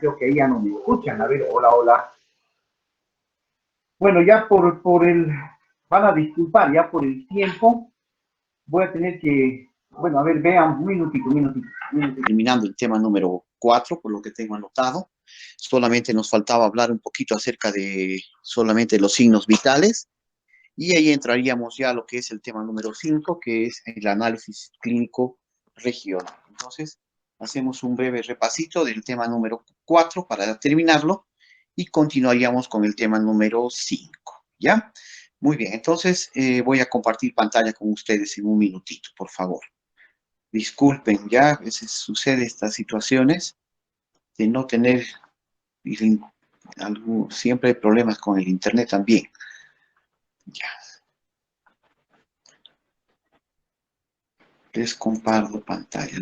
creo que ahí ya no me escuchan. A ver, hola, hola. Bueno, ya por el, van a disculpar, ya por el tiempo, voy a tener que, bueno, a ver, vean, un minutito, un minutito. Terminando el tema número 4, por lo que tengo anotado. Solamente nos faltaba hablar un poquito acerca de solamente los signos vitales. Y ahí entraríamos ya a lo que es el tema número 5, que es el análisis clínico regional. Entonces, hacemos un breve repasito del tema número 4 para terminarlo y continuaríamos con el tema número 5, ¿ya? Muy bien, entonces voy a compartir pantalla con ustedes en un minutito, por favor. Disculpen, ya a veces sucede estas situaciones de no tener, siempre hay problemas con el internet también. Ya. Les comparto pantalla.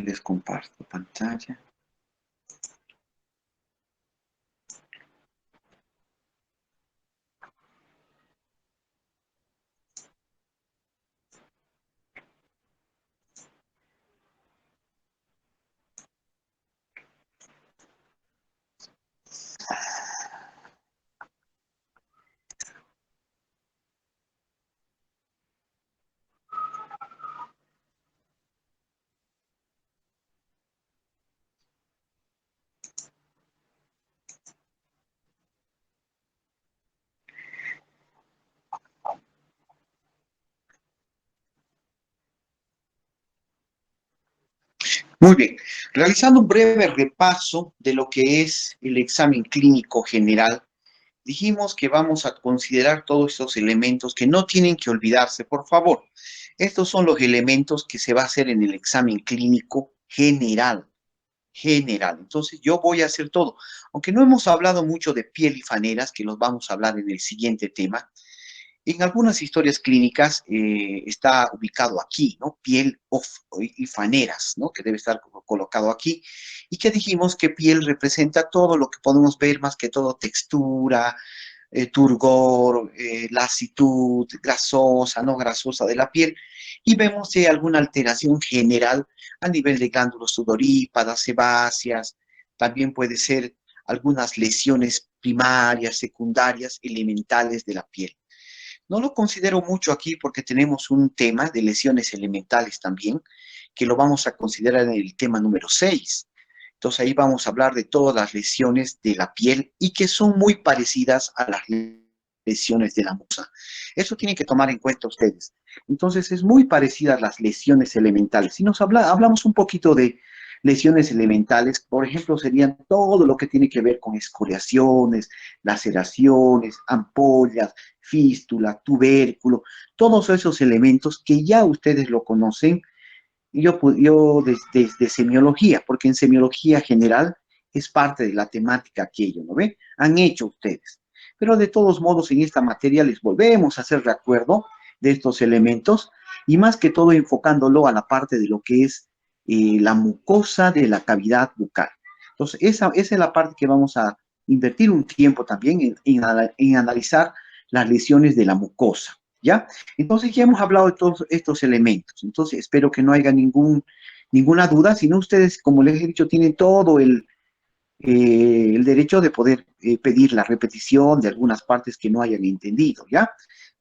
Muy bien, realizando un breve repaso de lo que es el examen clínico general, dijimos que vamos a considerar todos estos elementos que no tienen que olvidarse, por favor. Estos son los elementos que se va a hacer en el examen clínico general. Entonces, yo voy a hacer todo. Aunque no hemos hablado mucho de piel y faneras, que los vamos a hablar en el siguiente tema, en algunas historias clínicas está ubicado aquí, ¿no? Piel y faneras, ¿no? Que debe estar colocado aquí. Y que dijimos que piel representa todo lo que podemos ver, más que todo textura, turgor, lasitud, grasosa, no grasosa de la piel. Y vemos si hay alguna alteración general a nivel de glándulas sudoríparas, sebáceas. También puede ser algunas lesiones primarias, secundarias, elementales de la piel. No lo considero mucho aquí porque tenemos un tema de lesiones elementales también, que lo vamos a considerar en el tema número 6. Entonces ahí vamos a hablar de todas las lesiones de la piel y que son muy parecidas a las lesiones de la mucosa. Eso tienen que tomar en cuenta ustedes. Entonces es muy parecida a las lesiones elementales. Si hablamos un poquito de lesiones elementales, por ejemplo, serían todo lo que tiene que ver con escoriaciones, laceraciones, ampollas, fístula, tubérculo, todos esos elementos que ya ustedes lo conocen, yo desde semiología, porque en semiología general es parte de la temática aquello, ¿no ven? Han hecho ustedes. Pero de todos modos, en esta materia les volvemos a hacer recuerdo de estos elementos y más que todo enfocándolo a la parte de lo que es la mucosa de la cavidad bucal. Entonces, esa es la parte que vamos a invertir un tiempo también en analizar las lesiones de la mucosa, ¿ya? Entonces ya hemos hablado de todos estos elementos. Entonces espero que no haya ninguna duda, sino ustedes, como les he dicho, tienen todo el derecho de poder pedir la repetición de algunas partes que no hayan entendido, ¿ya?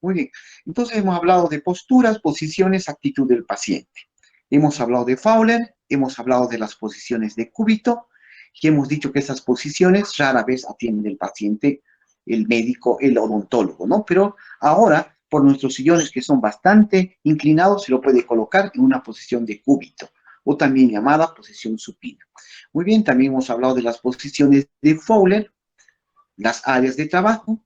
Muy bien. Entonces hemos hablado de posturas, posiciones, actitud del paciente. Hemos hablado de Fowler, hemos hablado de las posiciones de cúbito, y hemos dicho que esas posiciones rara vez atiende el paciente, el médico, el odontólogo, ¿no? Pero ahora, por nuestros sillones que son bastante inclinados, se lo puede colocar en una posición de cúbito, o también llamada posición supina. Muy bien, también hemos hablado de las posiciones de Fowler, las áreas de trabajo,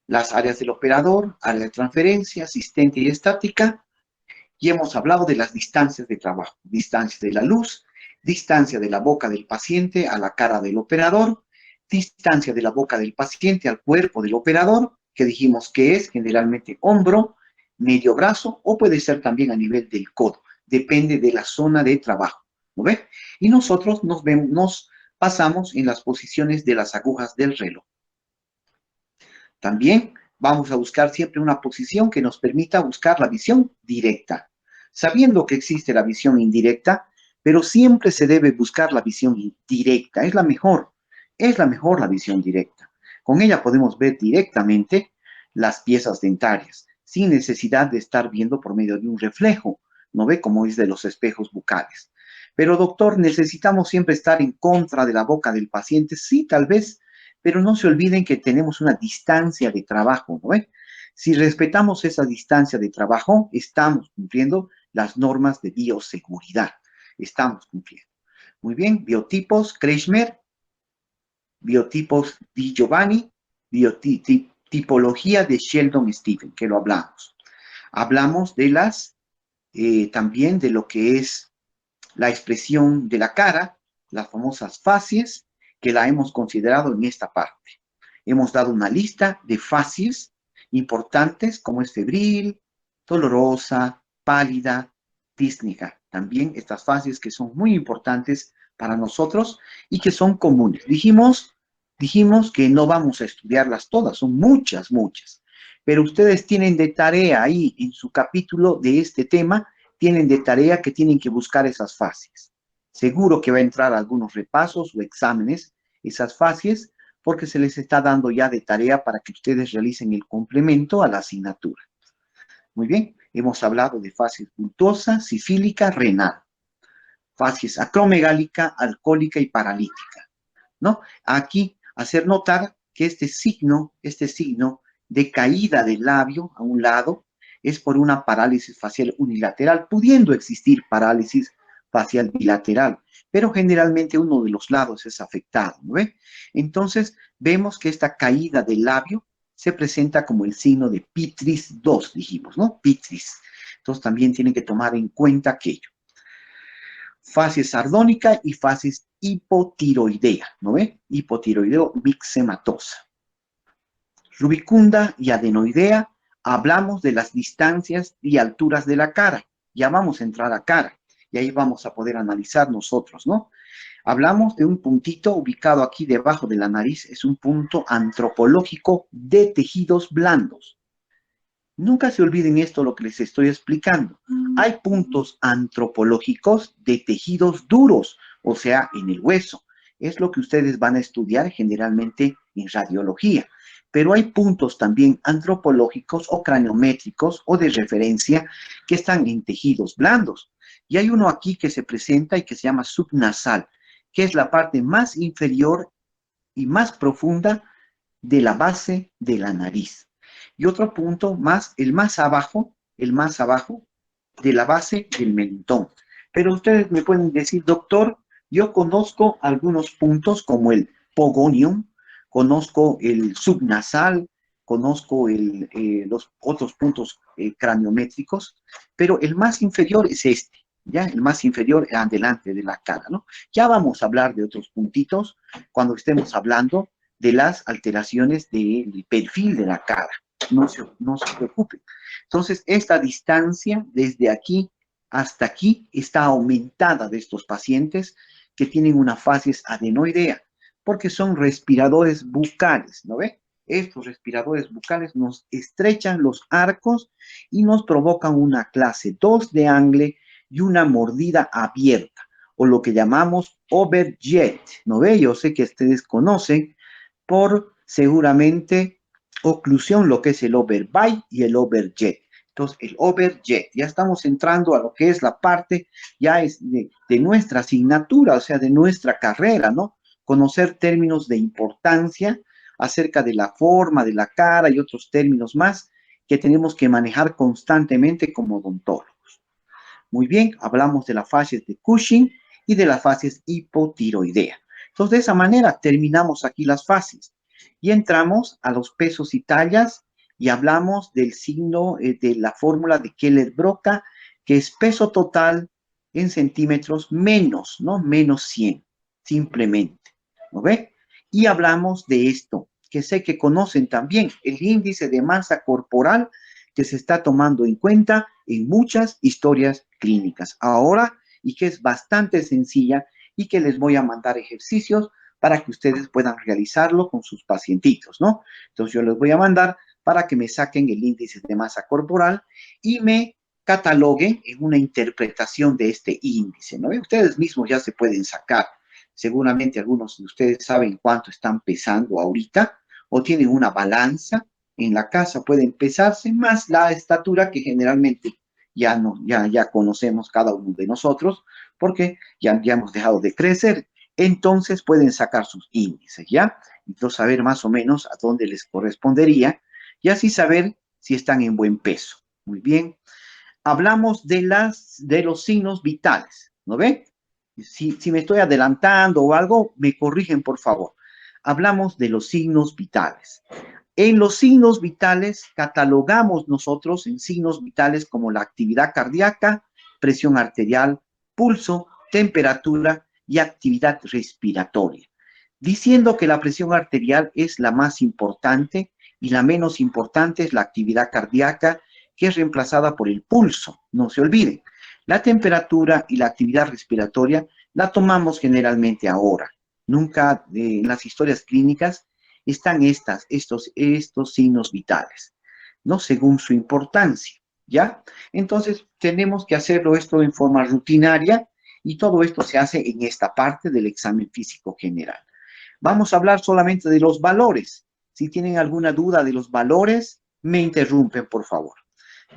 las áreas del operador, área de transferencia, asistente y estática, y hemos hablado de las distancias de trabajo, distancia de la luz, distancia de la boca del paciente a la cara del operador, distancia de la boca del paciente al cuerpo del operador, que dijimos que es generalmente hombro, medio brazo, o puede ser también a nivel del codo, depende de la zona de trabajo, ¿no ve? Y nosotros nos pasamos en las posiciones de las agujas del reloj. También vamos a buscar siempre una posición que nos permita buscar la visión directa. Sabiendo que existe la visión indirecta, pero siempre se debe buscar la visión directa, es la mejor la visión directa. Con ella podemos ver directamente las piezas dentarias, sin necesidad de estar viendo por medio de un reflejo, ¿no ve? Como es de los espejos bucales. Pero doctor, necesitamos siempre estar en contra de la boca del paciente, sí, tal vez, pero no se olviden que tenemos una distancia de trabajo, ¿no ve? Si respetamos esa distancia de trabajo, estamos cumpliendo las normas de bioseguridad. Estamos cumpliendo. Muy bien, biotipos, Kretschmer, biotipos Di Giovanni, biotipología de Sheldon Stephen, que lo hablamos. Hablamos de también de lo que es la expresión de la cara, las famosas facies, que la hemos considerado en esta parte. Hemos dado una lista de facies importantes como es febril, dolorosa, pálida, dísnica. También estas facies que son muy importantes para nosotros y que son comunes. Dijimos que no vamos a estudiarlas todas, son muchas, muchas. Pero ustedes tienen de tarea ahí en su capítulo de este tema, tienen de tarea que tienen que buscar esas facies. Seguro que va a entrar algunos repasos o exámenes, esas facies, porque se les está dando ya de tarea para que ustedes realicen el complemento a la asignatura. Muy bien, hemos hablado de facies glutosa, sifílica, renal, facies acromegálica, alcohólica y paralítica, ¿no? Aquí hacer notar que este signo de caída del labio a un lado es por una parálisis facial unilateral, pudiendo existir parálisis facial bilateral, pero generalmente uno de los lados es afectado, ¿no ve? Entonces, vemos que esta caída del labio se presenta como el signo de Pitris 2, dijimos, ¿no? Pitris. Entonces, también tienen que tomar en cuenta aquello. Facies sardónica y facies hipotiroidea, ¿no ve? Hipotiroideo mixematosa. Rubicunda y adenoidea, hablamos de las distancias y alturas de la cara. Ya vamos a entrar a cara y ahí vamos a poder analizar nosotros, ¿no? Hablamos de un puntito ubicado aquí debajo de la nariz, es un punto antropológico de tejidos blandos. Nunca se olviden esto lo que les estoy explicando. Hay puntos antropológicos de tejidos duros, o sea, en el hueso. Es lo que ustedes van a estudiar generalmente en radiología. Pero hay puntos también antropológicos o craniométricos o de referencia que están en tejidos blandos. Y hay uno aquí que se presenta y que se llama subnasal, que es la parte más inferior y más profunda de la base de la nariz. Y otro punto más, el más abajo de la base del mentón. Pero ustedes me pueden decir, doctor, yo conozco algunos puntos como el pogonium, conozco el subnasal, conozco los otros puntos craniométricos, pero el más inferior es este, ¿ya? El más inferior adelante de la cara, ¿no? Ya vamos a hablar de otros puntitos cuando estemos hablando de las alteraciones del perfil de la cara. No se preocupen. Entonces, esta distancia desde aquí hasta aquí está aumentada de estos pacientes que tienen una facies adenoidea, porque son respiradores bucales, ¿no ve? Estos respiradores bucales nos estrechan los arcos y nos provocan una clase 2 de angle y una mordida abierta, o lo que llamamos overjet, ¿no ve? Yo sé que ustedes conocen por seguramente oclusión, lo que es el overbite y el overjet. Entonces, el overjet, ya estamos entrando a lo que es la parte, ya es de nuestra asignatura, o sea, de nuestra carrera, ¿no? Conocer términos de importancia acerca de la forma de la cara y otros términos más que tenemos que manejar constantemente como odontólogos. Muy bien, hablamos de las fases de Cushing y de las fases hipotiroidea. Entonces, de esa manera terminamos aquí las fases y entramos a los pesos y tallas y hablamos del signo de la fórmula de Keller-Broca, que es peso total en centímetros menos, ¿no? Menos 100, simplemente, ¿no ve? Y hablamos de esto, que sé que conocen también, el índice de masa corporal que se está tomando en cuenta en muchas historias clínicas ahora y que es bastante sencilla y que les voy a mandar ejercicios para que ustedes puedan realizarlo con sus pacientitos, ¿no? Entonces yo les voy a mandar para que me saquen el índice de masa corporal y me catalogue en una interpretación de este índice, ¿no? Ustedes mismos ya se pueden sacar. Seguramente algunos de ustedes saben cuánto están pesando ahorita o tienen una balanza en la casa, pueden pesarse más la estatura que generalmente ya no, ya conocemos cada uno de nosotros porque ya hemos dejado de crecer. Entonces pueden sacar sus índices, ¿ya? Entonces saber más o menos a dónde les correspondería y así saber si están en buen peso. Muy bien. Hablamos de los signos vitales, ¿no ve? Si me estoy adelantando o algo, me corrigen, por favor. Hablamos de los signos vitales. En los signos vitales catalogamos nosotros en signos vitales como la actividad cardíaca, presión arterial, pulso, temperatura y actividad respiratoria, diciendo que la presión arterial es la más importante y la menos importante es la actividad cardíaca, que es reemplazada por el pulso. No se olviden, la temperatura y la actividad respiratoria la tomamos generalmente ahora. Nunca en las historias clínicas están estos signos vitales, ¿no? Según su importancia, ¿ya? Entonces, tenemos que hacerlo esto en forma rutinaria y todo esto se hace en esta parte del examen físico general. Vamos a hablar solamente de los valores. Si tienen alguna duda de los valores, me interrumpen, por favor,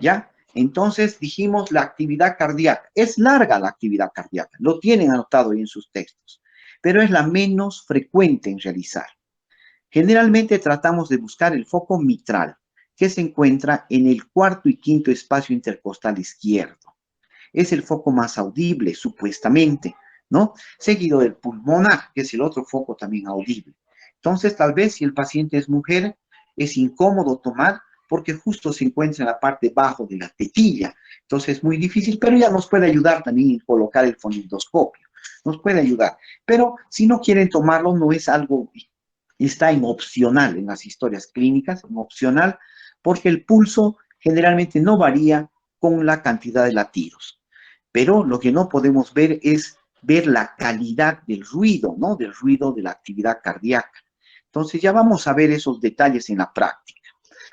¿ya? Entonces, dijimos la actividad cardíaca. Es larga la actividad cardíaca, lo tienen anotado ahí en sus textos, pero es la menos frecuente en realizar. Generalmente tratamos de buscar el foco mitral, que se encuentra en el cuarto y quinto espacio intercostal izquierdo. Es el foco más audible, supuestamente, ¿no? Seguido del pulmonar, que es el otro foco también audible. Entonces, tal vez si el paciente es mujer, es incómodo tomar porque justo se encuentra en la parte bajo de la tetilla. Entonces, es muy difícil, pero ya nos puede ayudar también en colocar el fonendoscopio. Nos puede ayudar. Pero si no quieren tomarlo, no es algo, está en opcional en las historias clínicas, en opcional, porque el pulso generalmente no varía con la cantidad de latidos. Pero lo que no podemos ver es ver la calidad del ruido, ¿no? Del ruido de la actividad cardíaca. Entonces ya vamos a ver esos detalles en la práctica.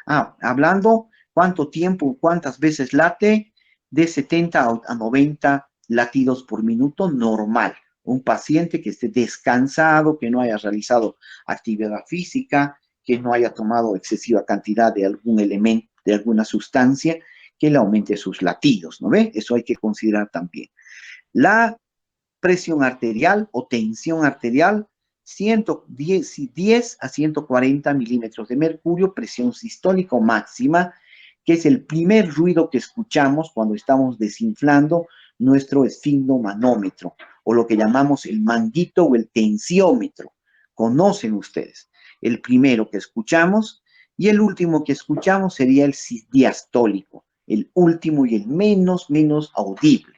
Hablando cuánto tiempo, cuántas veces late, de 70 a 90 latidos por minuto normal. Un paciente que esté descansado, que no haya realizado actividad física, que no haya tomado excesiva cantidad de algún elemento, de alguna sustancia, que le aumente sus latidos, ¿no ve? Eso hay que considerar también. La presión arterial o tensión arterial, 10 a 140 milímetros de mercurio, presión sistólica máxima, que es el primer ruido que escuchamos cuando estamos desinflando nuestro esfigmomanómetro, o lo que llamamos el manguito o el tensiómetro. Conocen ustedes. El primero que escuchamos y el último que escuchamos sería el diastólico, el último y el menos audible.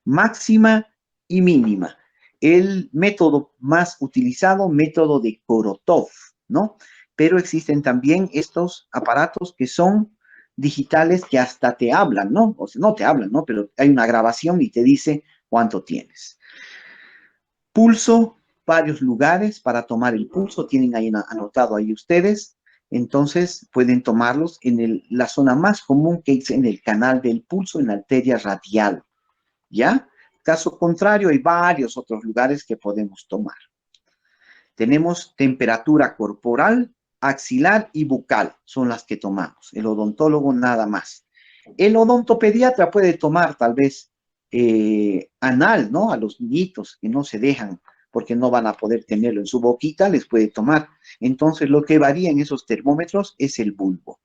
Máxima y mínima. El método más utilizado, método de Korotov, ¿no? Pero existen también estos aparatos que son digitales que hasta te hablan, ¿no? O sea, no te hablan, ¿no? Pero hay una grabación y te dice cuánto tienes. Pulso, varios lugares para tomar el pulso, tienen ahí anotado ahí ustedes. Entonces pueden tomarlos en la zona más común que es en el canal del pulso, en la arteria radial, ¿ya? Caso contrario, hay varios otros lugares que podemos tomar. Tenemos temperatura corporal, axilar y bucal, son las que tomamos. El odontólogo nada más. El odontopediatra puede tomar tal vez anal, ¿no? A los niñitos que no se dejan porque no van a poder tenerlo en su boquita, les puede tomar. Entonces, lo que varía en esos termómetros es el bulbo.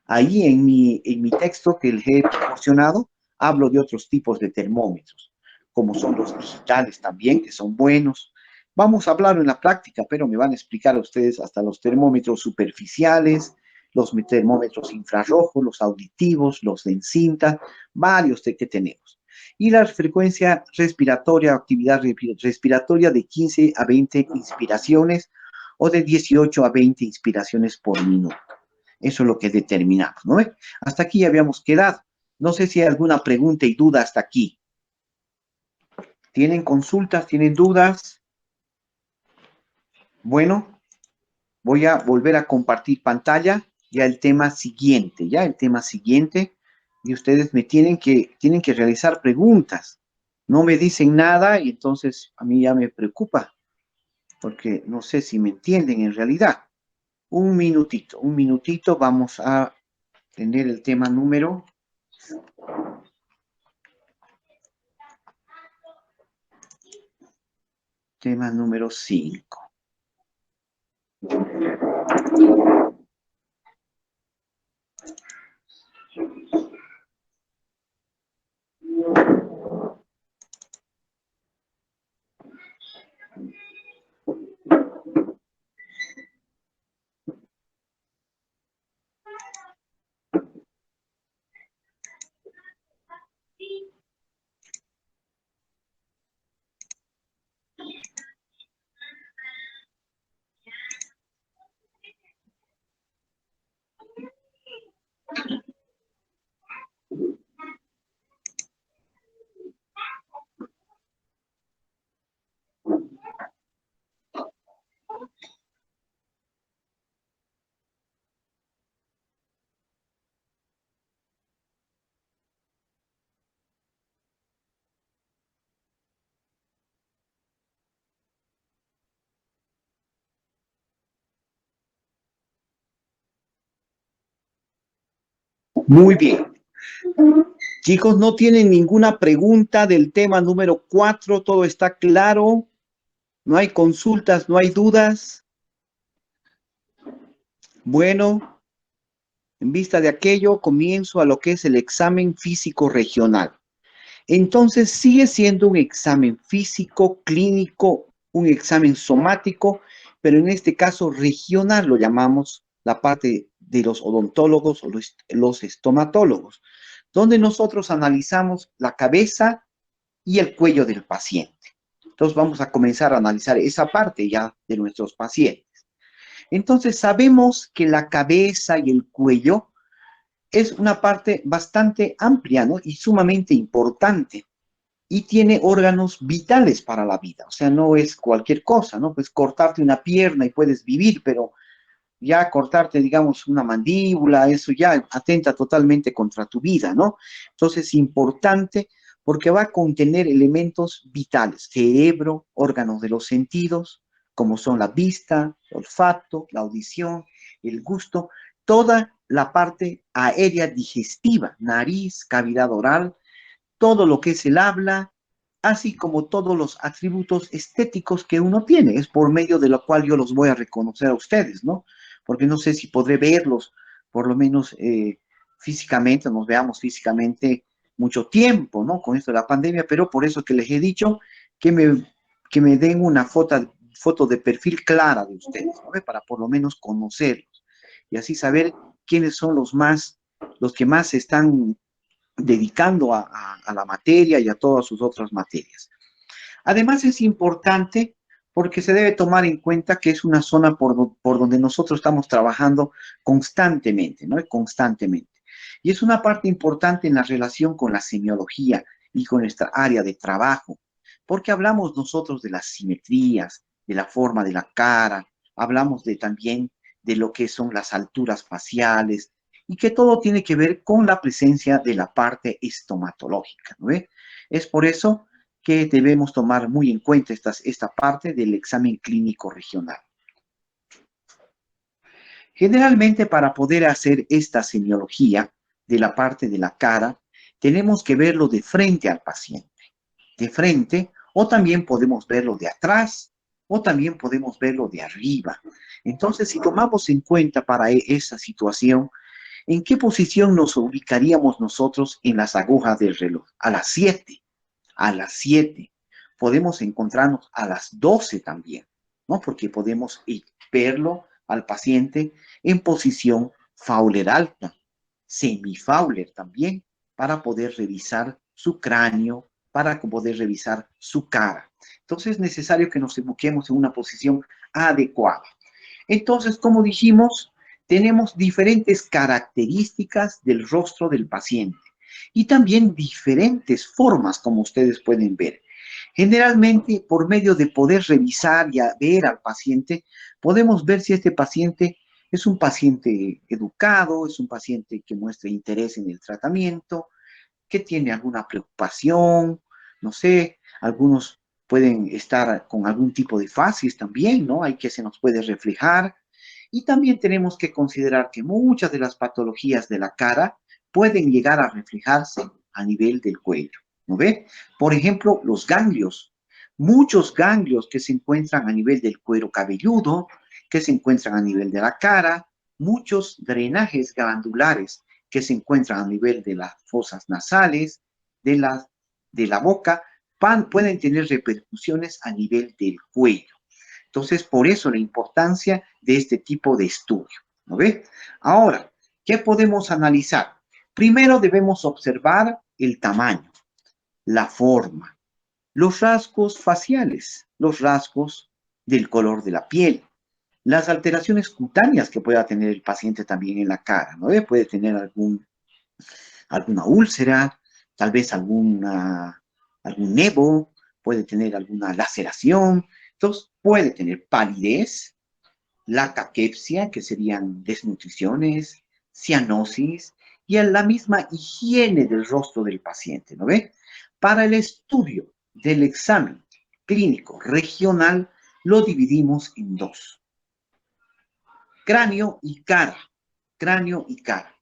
Ahí en mi texto que les he proporcionado, hablo de otros tipos de termómetros, como son los digitales también, que son buenos. Vamos a hablar en la práctica, pero me van a explicar a ustedes hasta los termómetros superficiales, los termómetros infrarrojos, los auditivos, los de cinta, varios que tenemos. Y la frecuencia respiratoria, actividad respiratoria de 15 a 20 inspiraciones o de 18 a 20 inspiraciones por minuto. Eso es lo que determinamos, ¿no? Hasta aquí ya habíamos quedado. No sé si hay alguna pregunta y duda hasta aquí. ¿Tienen consultas? ¿Tienen dudas? Bueno, voy a volver a compartir pantalla. Ya el tema siguiente, y ustedes me tienen que realizar preguntas. No me dicen nada y entonces a mí ya me preocupa, porque no sé si me entienden en realidad. Un minutito, vamos a tener el tema número 5. Muy bien. Chicos, no tienen ninguna pregunta del tema número 4, todo está claro, no hay consultas, no hay dudas. Bueno, en vista de aquello, comienzo a lo que es el examen físico regional. Entonces, sigue siendo un examen físico, clínico, un examen somático, pero en este caso regional lo llamamos la parte de los odontólogos o los estomatólogos, donde nosotros analizamos la cabeza y el cuello del paciente. Entonces vamos a comenzar a analizar esa parte ya de nuestros pacientes. Entonces sabemos que la cabeza y el cuello es una parte bastante amplia, ¿no? Y sumamente importante. Y tiene órganos vitales para la vida. O sea, no es cualquier cosa, ¿no? Pues cortarte una pierna y puedes vivir, pero ya cortarte, digamos, una mandíbula, eso ya atenta totalmente contra tu vida, ¿no? Entonces es importante porque va a contener elementos vitales, cerebro, órganos de los sentidos, como son la vista, el olfato, la audición, el gusto, toda la parte aérea digestiva, nariz, cavidad oral, todo lo que es el habla, así como todos los atributos estéticos que uno tiene. Es por medio de lo cual yo los voy a reconocer a ustedes, ¿no? Porque no sé si podré verlos, por lo menos físicamente, nos veamos físicamente mucho tiempo, ¿no? Con esto de la pandemia, pero por eso que les he dicho que que me den una foto de perfil clara de ustedes, ¿no? Para por lo menos conocerlos y así saber quiénes son los que más están dedicando a la materia y a todas sus otras materias. Además es importante porque se debe tomar en cuenta que es una zona por donde nosotros estamos trabajando constantemente, ¿no? Constantemente. Y es una parte importante en la relación con la semiología y con nuestra área de trabajo, porque hablamos nosotros de las simetrías, de la forma de la cara, hablamos también de lo que son las alturas faciales, y que todo tiene que ver con la presencia de la parte estomatológica, ¿no ve? Es por eso que debemos tomar muy en cuenta esta parte del examen clínico regional. Generalmente, para poder hacer esta semiología de la parte de la cara, tenemos que verlo de frente al paciente, de frente, o también podemos verlo de atrás, o también podemos verlo de arriba. Entonces, si tomamos en cuenta para esa situación, ¿en qué posición nos ubicaríamos nosotros en las agujas del reloj? A las 7, a las 7. Podemos encontrarnos a las 12 también, ¿no? Porque podemos verlo al paciente en posición Fowler alta, semi-Fowler también, para poder revisar su cráneo, para poder revisar su cara. Entonces es necesario que nos ubiquemos en una posición adecuada. Entonces, como dijimos, tenemos diferentes características del rostro del paciente y también diferentes formas, como ustedes pueden ver. Generalmente, por medio de poder revisar y ver al paciente, podemos ver si este paciente Es un paciente educado, es un paciente que muestra interés en el tratamiento, que tiene alguna preocupación, no sé, algunos pueden estar con algún tipo de facies también, ¿no? Hay que se nos puede reflejar. Y también tenemos que considerar que muchas de las patologías de la cara pueden llegar a reflejarse a nivel del cuello, ¿no ve? Por ejemplo, los ganglios. Muchos ganglios que se encuentran a nivel del cuero cabelludo, que se encuentran a nivel de la cara, muchos drenajes glandulares que se encuentran a nivel de las fosas nasales, de la boca, pueden tener repercusiones a nivel del cuello. Entonces, por eso la importancia de este tipo de estudio, ¿no ve? Ahora, ¿qué podemos analizar? Primero debemos observar el tamaño, la forma, los rasgos faciales, los rasgos del color de la piel, las alteraciones cutáneas que pueda tener el paciente también en la cara, ¿no ve? Puede tener alguna úlcera, tal vez algún nevo, puede tener alguna laceración, entonces puede tener palidez, la caquepsia, que serían desnutriciones, cianosis y en la misma higiene del rostro del paciente, ¿no ve? Para el estudio del examen clínico regional lo dividimos en dos, cráneo y cara, cráneo y cara.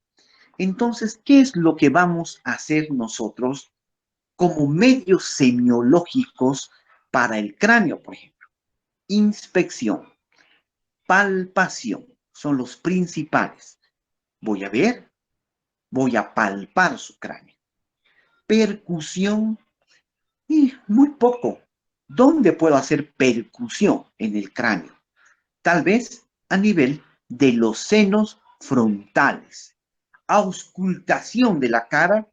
Entonces, ¿qué es lo que vamos a hacer nosotros como medios semiológicos para el cráneo, por ejemplo? Inspección, palpación, son los principales. Voy a ver, voy a palpar su cráneo. Percusión, y muy poco. ¿Dónde puedo hacer percusión en el cráneo? Tal vez a nivel de los senos frontales. Auscultación de la cara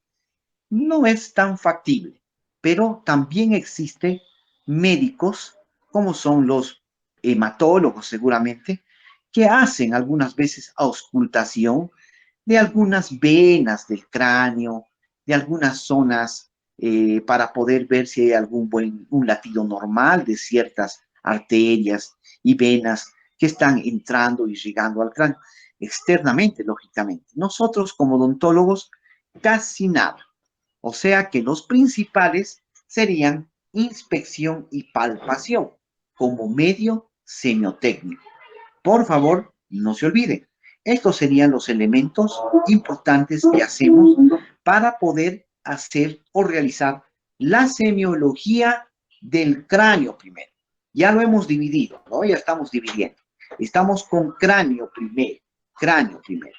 no es tan factible, pero también existen médicos, como son los hematólogos seguramente, que hacen algunas veces auscultación de algunas venas del cráneo, de algunas zonas para poder ver si hay un latido normal de ciertas arterias y venas que están entrando y llegando al cráneo externamente, lógicamente. Nosotros como odontólogos, casi nada. O sea que los principales serían inspección y palpación como medio semiotécnico. Por favor, no se olviden. Estos serían los elementos importantes que hacemos para poder hacer o realizar la semiología del cráneo primero. Ya lo hemos dividido, ¿no? Ya estamos dividiendo. Estamos con cráneo primero, cráneo primero.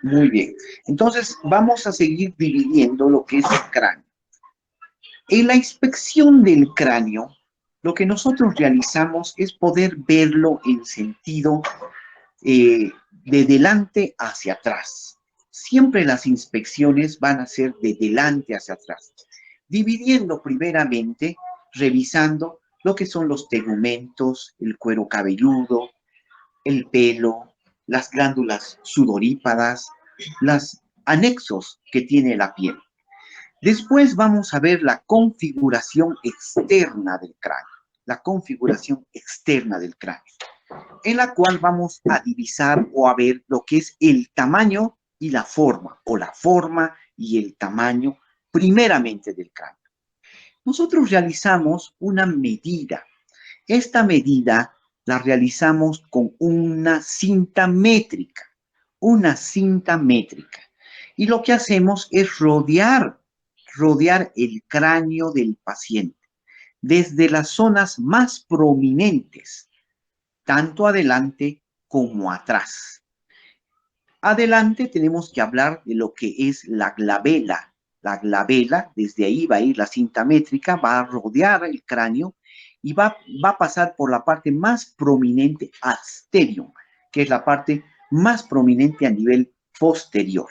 Muy bien. Entonces, vamos a seguir dividiendo lo que es el cráneo. En la inspección del cráneo, lo que nosotros realizamos es poder verlo en sentido de delante hacia atrás. Siempre las inspecciones van a ser de delante hacia atrás, dividiendo primeramente, revisando lo que son los tegumentos, el cuero cabelludo, el pelo, las glándulas sudoríparas, los anexos que tiene la piel. Después vamos a ver la configuración externa del cráneo, la configuración externa del cráneo, en la cual vamos a divisar o a ver lo que es el tamaño y la forma, o la forma y el tamaño primeramente del cráneo. Nosotros realizamos una medida. Esta medida la realizamos con una cinta métrica. Y lo que hacemos es rodear el cráneo del paciente, desde las zonas más prominentes, tanto adelante como atrás. Adelante tenemos que hablar de lo que es la glabela. La glabela, desde ahí va a ir la cinta métrica, va a rodear el cráneo y va a pasar por la parte más prominente asterior, que es la parte más prominente a nivel posterior.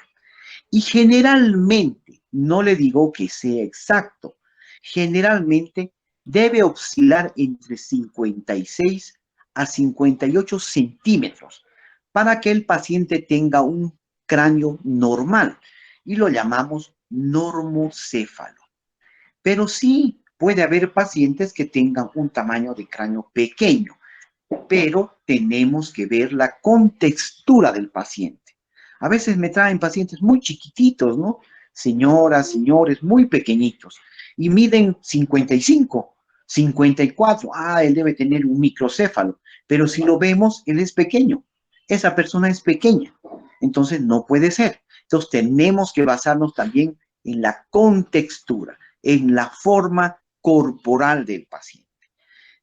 Y generalmente, no le digo que sea exacto, generalmente debe oscilar entre 56 a 58 centímetros para que el paciente tenga un cráneo normal y lo llamamos normocéfalo. Pero sí puede haber pacientes que tengan un tamaño de cráneo pequeño, pero tenemos que ver la contextura del paciente. A veces me traen pacientes muy chiquititos, ¿no? Señoras, señores, muy pequeñitos, y miden 55, 54. Ah, él debe tener un microcéfalo, pero si lo vemos, él es pequeño. Esa persona es pequeña, entonces no puede ser. Entonces tenemos que basarnos también en la contextura, en la forma corporal del paciente.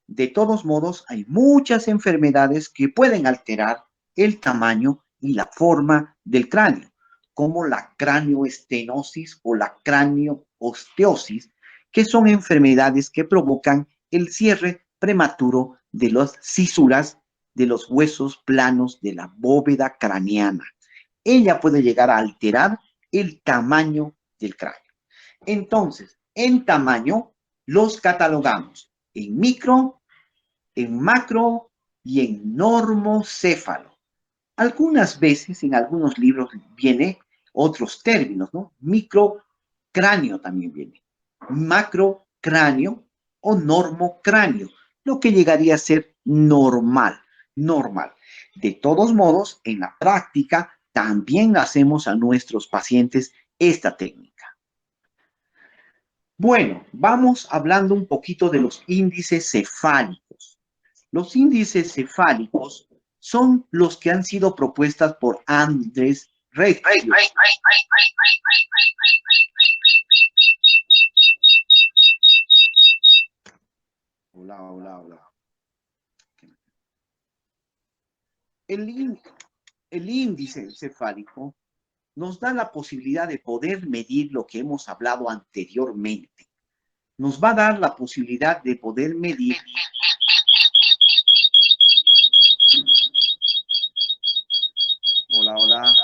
De todos modos, hay muchas enfermedades que pueden alterar el tamaño y la forma del cráneo, como la cranioestenosis o la craneoosteosis, que son enfermedades que provocan el cierre prematuro de las cisuras de los huesos planos de la bóveda craneana. Ella puede llegar a alterar el tamaño del cráneo. Entonces, en tamaño los catalogamos en micro, en macro y en normocéfalo. Algunas veces en algunos libros viene otros términos, ¿no? Microcráneo también viene, macrocráneo o normocráneo, lo que llegaría a ser normal, normal. De todos modos, en la práctica también hacemos a nuestros pacientes esta técnica. Bueno, vamos hablando un poquito de los índices cefálicos. Los índices cefálicos son los que han sido propuestas por Andrés Recchio. Hola, hola, hola. El índice cefálico nos da la posibilidad de poder medir lo que hemos hablado anteriormente. Nos va a dar la posibilidad de poder medir hola, hola.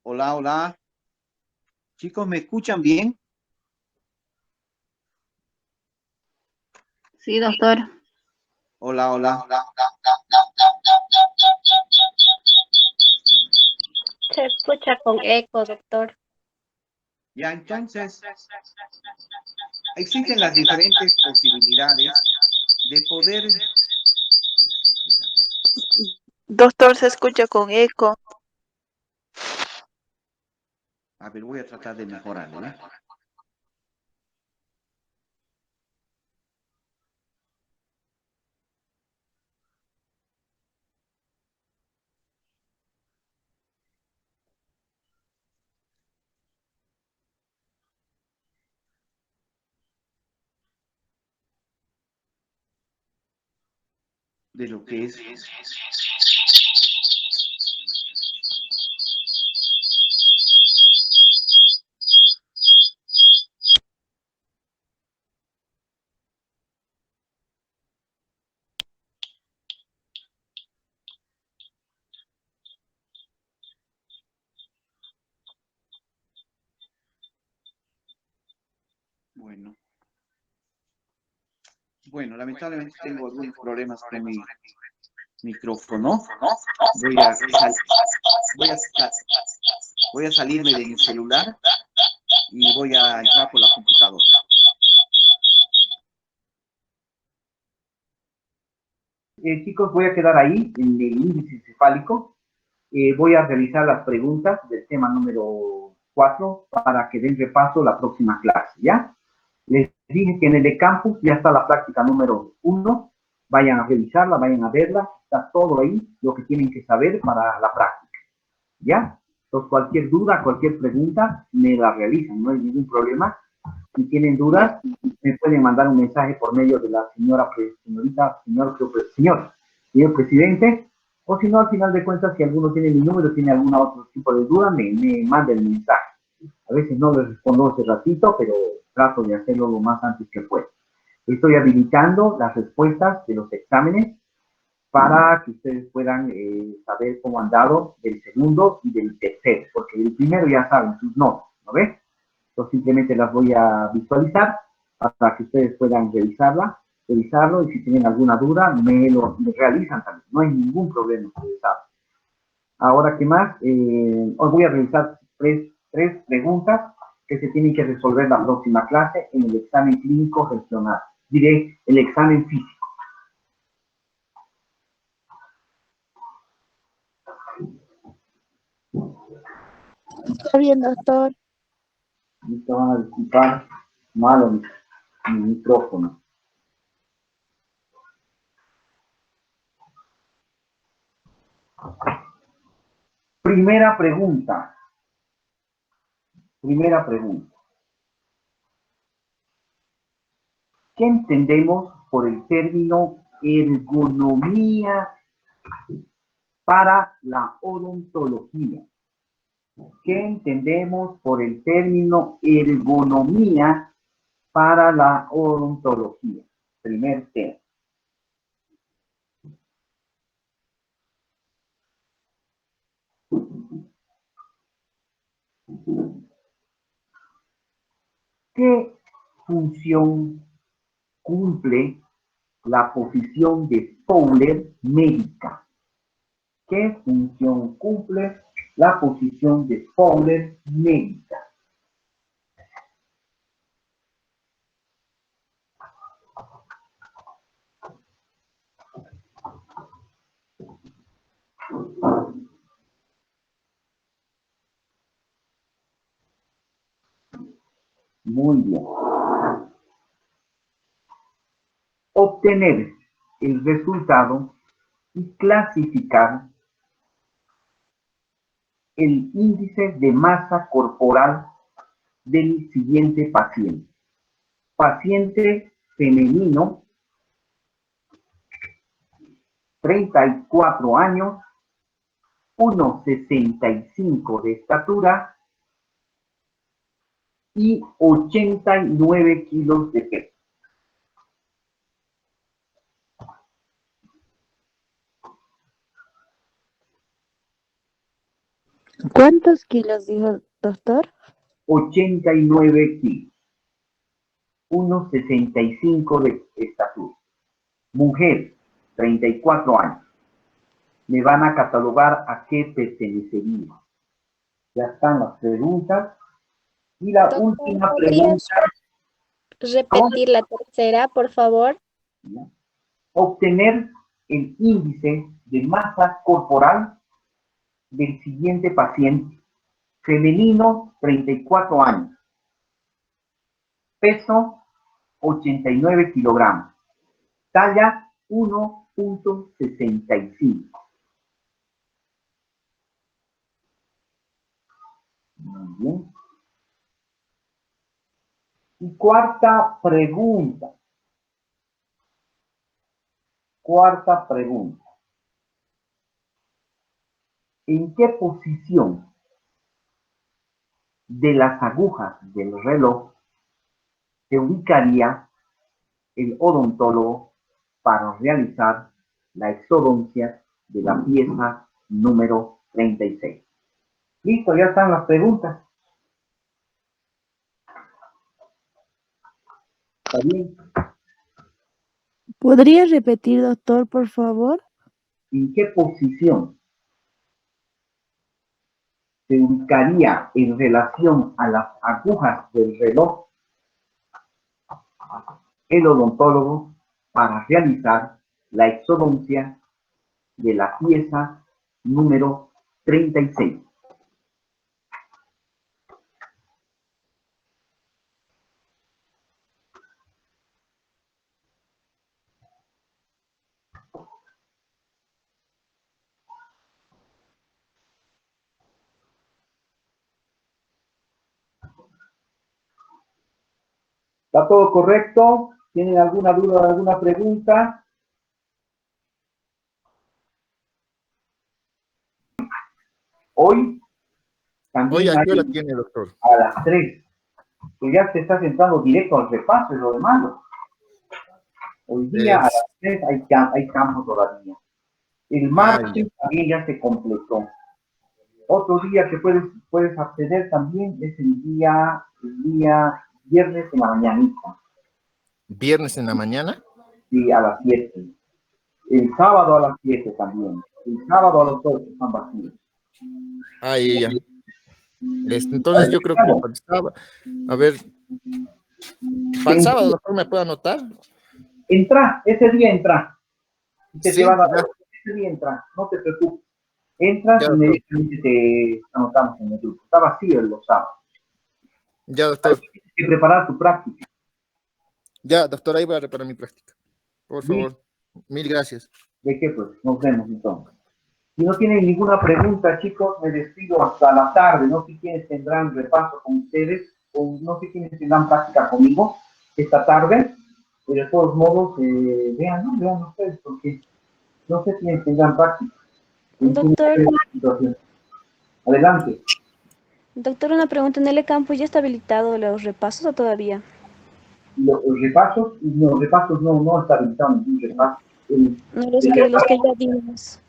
Hola, hola. Chicos, ¿me escuchan bien? Sí, doctor. Hola, hola. Se escucha con eco, doctor. Ya, entonces, existen las diferentes posibilidades de poder... Doctor, se escucha con eco. A ver, voy a tratar de mejorarlo, ¿eh? De lo que es... Bueno, lamentablemente tengo algunos problemas con mi micrófono. Voy a salirme de mi celular y voy a entrar por la computadora. Chicos, voy a quedar ahí en el índice cefálico. Voy a realizar las preguntas del tema número 4 para que den repaso la próxima clase, ¿ya? Les dije que en el campus ya está la práctica número 1. Vayan a revisarla, vayan a verla. Está todo ahí, lo que tienen que saber para la práctica, ¿ya? Entonces, cualquier duda, cualquier pregunta, me la realizan, no hay ningún problema. Si tienen dudas, me pueden mandar un mensaje por medio de la señor presidente, o si no, al final de cuentas, si alguno tiene mi número, tiene algún otro tipo de duda, me manda el mensaje. A veces no les respondo ese ratito, pero trato de hacerlo lo más antes que pueda. Estoy habilitando las respuestas de los exámenes para que ustedes puedan saber cómo han dado del segundo y del tercero, porque del primero ya saben sus notas, ¿no ves? Entonces simplemente las voy a visualizar para que ustedes puedan revisarlo, y si tienen alguna duda me realizan también, no hay ningún problema, ustedes saben. Ahora, ¿qué más? Os voy a revisar tres preguntas que se tienen que resolver la próxima clase en el examen clínico regional. Diré, el examen físico. Está bien, doctor. Listo, van a disculpar, malo mi micrófono. Primera pregunta. ¿Qué entendemos por el término ergonomía para la odontología? ¿Qué entendemos por el término ergonomía para la odontología? Primer tema. ¿Qué función cumple la posición de Fowler médica? ¿Qué función cumple la posición de Fowler médica? Muy bien. Obtener el resultado y clasificar el índice de masa corporal del siguiente paciente. Paciente femenino, 34 años, 1,65 de estatura y 89 kilos de peso. ¿Cuántos kilos dijo, doctor? 89 kilos, 1,65 de estatura. Mujer, 34 años. Me van a catalogar a qué pertenecería. Ya están las preguntas. Y la Doctor, última ¿podrías pregunta. repetir la tercera, por favor? ¿No? Obtener el índice de masa corporal del siguiente paciente. Femenino, 34 años. Peso, 89 kilogramos. Talla, 1,65. Muy bien. Y cuarta pregunta. ¿En qué posición de las agujas del reloj se ubicaría el odontólogo para realizar la exodoncia de la pieza número 36? Listo, ya están las preguntas. ¿Está bien? ¿Podría repetir, doctor, por favor? ¿En qué posición se ubicaría en relación a las agujas del reloj el odontólogo para realizar la exodoncia de la pieza número 36? ¿Está todo correcto? ¿Tienen alguna duda, alguna pregunta? Hoy Hoy, también ¿a qué hora hay tiene, doctor? a las 3. Pues ya se está sentando directo al repaso, es lo de malo. Hoy día a las 3 hay campo todavía. El martes también ya se completó. Otro día que puedes acceder también es el día viernes en la mañanita. ¿Viernes en la mañana? Sí, a las 7. El sábado a las 7 también. El sábado a las 8 están vacíos. Ahí ya. Entonces yo creo que para el sábado, a ver, para el sábado, doctor, ¿me puede anotar? Entra, ese día entra. Sí, Va a dar, ese día entra, no te preocupes. Entras y inmediatamente te anotamos en el grupo. Está vacío los sábados. Ya, doctor. Tienes que preparar tu práctica. Ya, doctor, ahí voy a preparar mi práctica. Por ¿Sí? favor. Mil gracias. ¿De qué pues? Nos vemos entonces. Si no tienen ninguna pregunta, chicos, me despido hasta la tarde. No sé quiénes tendrán repaso con ustedes, o no sé quiénes tendrán práctica conmigo esta tarde, pero de todos modos, vean ustedes, porque no sé quiénes tendrán práctica. Doctor. Adelante. Doctor, una pregunta. ¿En el campo ya está habilitado los repasos o todavía? Los repasos no está habilitado ningún repaso. No, los que ya dimos.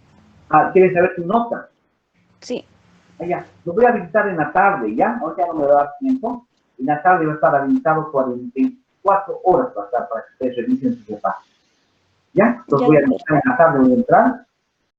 ¿Quieres saber tu nota? Sí. Ya. Lo voy a habilitar en la tarde, ¿ya? Ahorita no me va a dar tiempo. En la tarde va a estar habilitado 44 horas va a estar para que ustedes revisen sus repasos. ¿Ya? Entonces voy a habilitar en la tarde, voy a entrar